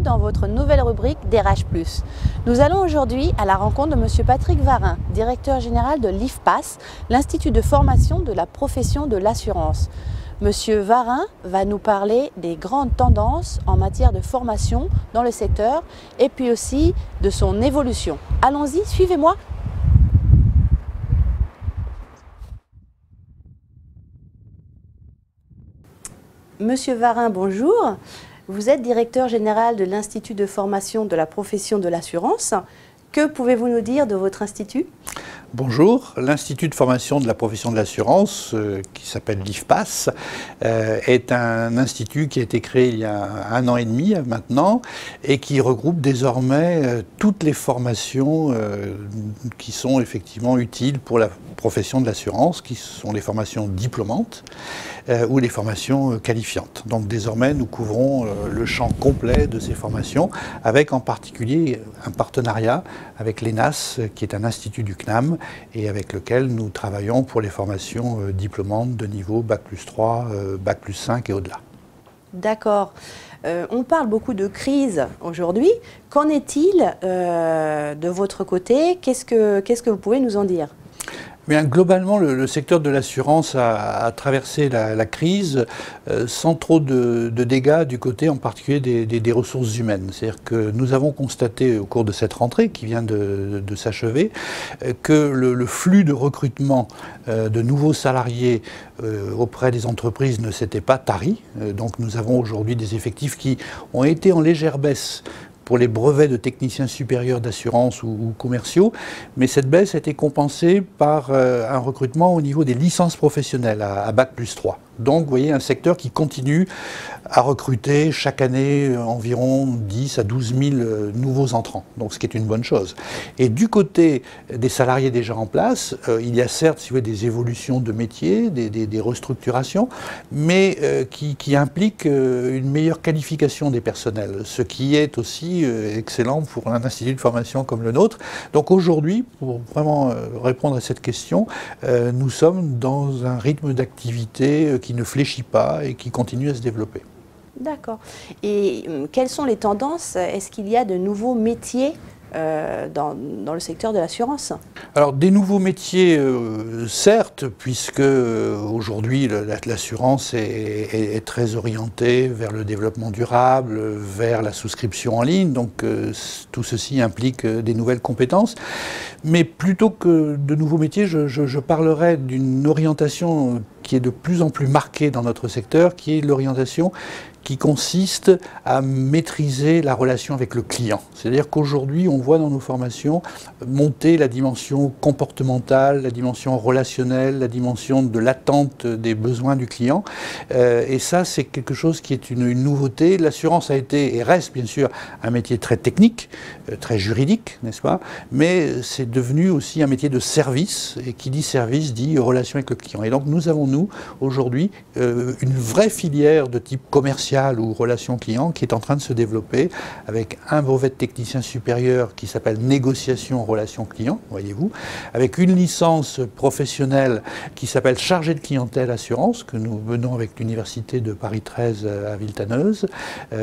dans votre nouvelle rubrique DRH+. Nous allons aujourd'hui à la rencontre de M. Patrick Varin, directeur général de l'IFPAS, l'Institut de formation de la profession de l'assurance. Monsieur Varin va nous parler des grandes tendances en matière de formation dans le secteur et puis aussi de son évolution. Allons-y, suivez-moi. Monsieur Varin, bonjour. Vous êtes directeur général de l'Institut de formation de la profession de l'assurance. Que pouvez-vous nous dire de votre institut ? Bonjour, l'Institut de formation de la profession de l'assurance, qui s'appelle l'IFPAS, est un institut qui a été créé il y a 1 an et demi maintenant et qui regroupe désormais toutes les formations qui sont effectivement utiles pour la profession de l'assurance, qui sont les formations diplômantes ou les formations qualifiantes. Donc désormais, nous couvrons le champ complet de ces formations, avec en particulier un partenariat avec l'ENAS, qui est un institut du CNAM, et avec lequel nous travaillons pour les formations diplômantes de niveau Bac+3, Bac+5 et au-delà. D'accord. On parle beaucoup de crise aujourd'hui. Qu'en est-il de votre côté? Qu'est-ce que vous pouvez nous en dire? Bien, globalement, le secteur de l'assurance a traversé la crise sans trop de dégâts du côté en particulier des ressources humaines. C'est-à-dire que nous avons constaté au cours de cette rentrée qui vient de s'achever que le flux de recrutement de nouveaux salariés auprès des entreprises ne s'était pas tari. Donc nous avons aujourd'hui des effectifs qui ont été en légère baisse pour les brevets de techniciens supérieurs d'assurance ou commerciaux, mais cette baisse a été compensée par un recrutement au niveau des licences professionnelles à Bac+3. Donc vous voyez un secteur qui continue à recruter chaque année environ 10 à 12 000 nouveaux entrants, donc ce qui est une bonne chose. Et du côté des salariés déjà en place, il y a certes si vous voulez, des évolutions de métier, des restructurations, mais qui impliquent une meilleure qualification des personnels, ce qui est aussi excellent pour un institut de formation comme le nôtre. Donc aujourd'hui, pour vraiment répondre à cette question, nous sommes dans un rythme d'activité qui ne fléchit pas et qui continue à se développer. D'accord. Et quelles sont les tendances? Est-ce qu'il y a de nouveaux métiers dans le secteur de l'assurance? Alors des nouveaux métiers, certes, puisque aujourd'hui l'assurance est très orientée vers le développement durable, vers la souscription en ligne, donc tout ceci implique des nouvelles compétences. Mais plutôt que de nouveaux métiers, je parlerai d'une orientation qui est de plus en plus marquée dans notre secteur, qui est l'orientation qui consiste à maîtriser la relation avec le client. C'est-à-dire qu'aujourd'hui, on voit dans nos formations monter la dimension comportementale, la dimension relationnelle, la dimension de l'attente des besoins du client. Et ça, c'est quelque chose qui est une nouveauté. L'assurance a été et reste, bien sûr, un métier très technique, très juridique, n'est-ce pas? Mais c'est devenu aussi un métier de service. Et qui dit service dit relation avec le client. Et donc, nous avons, nous, aujourd'hui, une vraie filière de type commercial ou relation client qui est en train de se développer avec un brevet de technicien supérieur qui s'appelle négociation relation client, voyez-vous, avec une licence professionnelle qui s'appelle chargé de clientèle assurance que nous menons avec l'université de Paris 13 à Villetaneuse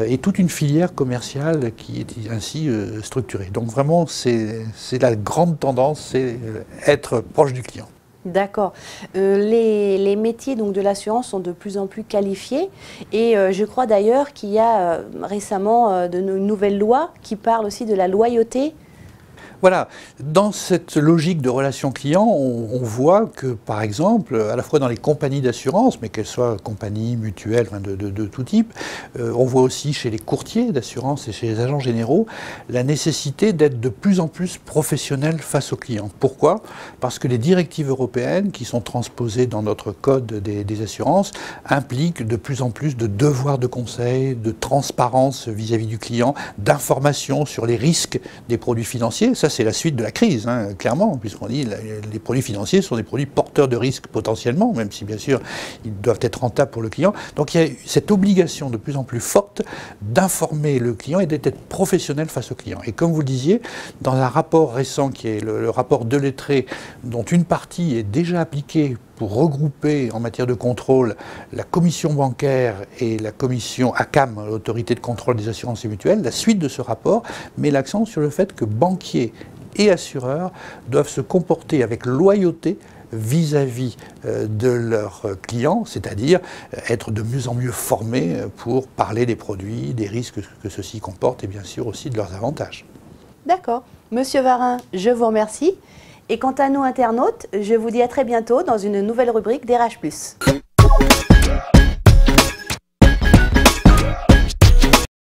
et toute une filière commerciale qui est ainsi structurée. Donc vraiment c'est la grande tendance, c'est être proche du client. D'accord. Les métiers donc, de l'assurance sont de plus en plus qualifiés et je crois d'ailleurs qu'il y a récemment de nouvelles lois qui parlent aussi de la loyauté. Voilà, dans cette logique de relation client, on voit que, par exemple, à la fois dans les compagnies d'assurance, mais qu'elles soient compagnies, mutuelles, de tout type, on voit aussi chez les courtiers d'assurance et chez les agents généraux la nécessité d'être de plus en plus professionnels face aux clients. Pourquoi? Parce que les directives européennes qui sont transposées dans notre code des assurances impliquent de plus en plus de devoirs de conseil, de transparence vis-à-vis du client, d'information sur les risques des produits financiers. Ça, c'est la suite de la crise, hein, clairement, puisqu'on dit que les produits financiers sont des produits porteurs de risques potentiellement, même si bien sûr ils doivent être rentables pour le client. Donc il y a cette obligation de plus en plus forte d'informer le client et d'être professionnel face au client. Et comme vous le disiez, dans un rapport récent qui est le rapport Delettré, dont une partie est déjà appliquée pour regrouper en matière de contrôle la commission bancaire et la commission ACAM, l'autorité de contrôle des assurances et mutuelles. La suite de ce rapport met l'accent sur le fait que banquiers et assureurs doivent se comporter avec loyauté vis-à-vis de leurs clients, c'est-à-dire être de mieux en mieux formés pour parler des produits, des risques que ceux-ci comportent et bien sûr aussi de leurs avantages. D'accord. Monsieur Varin, je vous remercie. Et quant à nous internautes, je vous dis à très bientôt dans une nouvelle rubrique d'RH+.